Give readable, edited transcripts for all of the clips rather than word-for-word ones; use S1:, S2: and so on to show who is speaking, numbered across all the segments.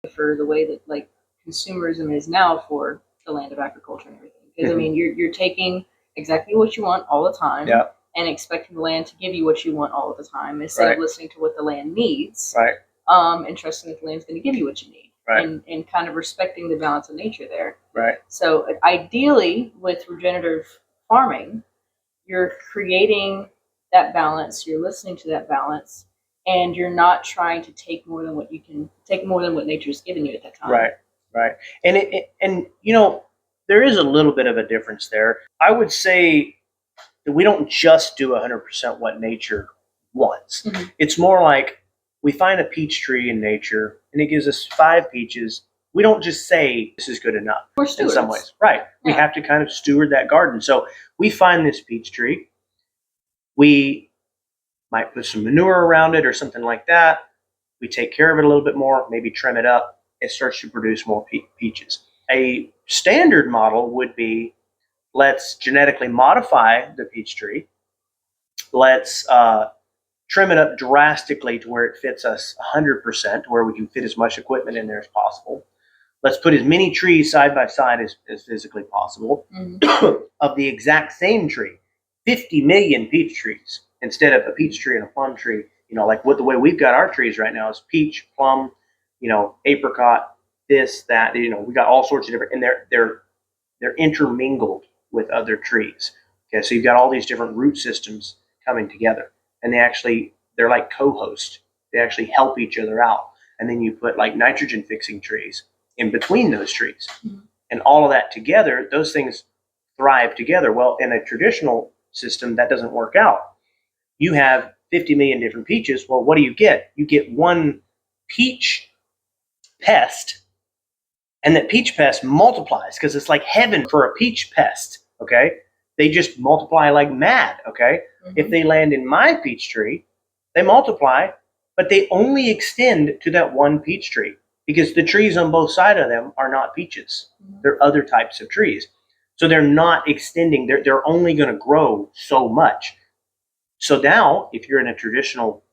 S1: for the way that like consumerism is now for the land of agriculture and everything. Because I mean, you're taking exactly what you want all the time, and expecting the land to give you what you want all of the time, instead of listening to what the land needs, and trusting that the land's going to give you what you need, and kind of respecting the balance of nature there. So ideally, with regenerative farming, you're creating that balance, you're listening to that balance, and you're not trying to take more than what you can take, more than what nature's given you at that time.
S2: And you know, there is a little bit of a difference there. I would say that we don't just do 100% what nature wants. It's more like we find a peach tree in nature and it gives us 5 peaches. We don't just say this is good enough.
S1: We're stewards.
S2: In some ways. We have to kind of steward that garden. So we find this peach tree. We might put some manure around it or something like that. We take care of it a little bit more, maybe trim it up. It starts to produce more peaches. A standard model would be, let's genetically modify the peach tree. Let's trim it up drastically to where it fits us 100%, where we can fit as much equipment in there as possible. Let's put as many trees side by side as physically possible of the exact same tree. 50 million peach trees instead of a peach tree and a plum tree. You know, like the way we've got our trees right now is peach, plum, you know, apricot, this, that. You know, we got all sorts of different, and they're intermingled with other trees. Okay, so you've got all these different root systems coming together, and they're like co-hosts. They actually help each other out. And then you put like nitrogen fixing trees in between those trees, and all of that together, those things thrive together. Well, in a traditional system, that doesn't work out. You have 50 million different peaches. Well, what do? You get one peach pest, and that peach pest multiplies because it's like heaven for a peach pest. Okay, they just multiply like mad. Okay, if they land in my peach tree, they multiply, but they only extend to that one peach tree because the trees on both sides of them are not peaches. They're other types of trees. So they're not extending. They're only going to grow so much. So now, if you're in a traditional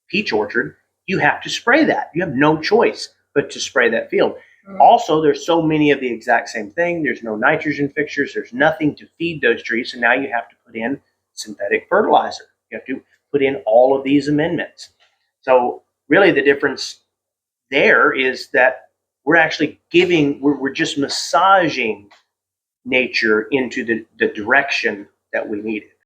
S2: peach orchard, you have to spray that. You have no choice but to spray that field. Also, there's so many of the exact same thing. There's no nitrogen fixtures. There's nothing to feed those trees. So now you have to put in synthetic fertilizer. You have to put in all of these amendments. So really the difference there is that we're actually we're just massaging nature into the direction that we need it.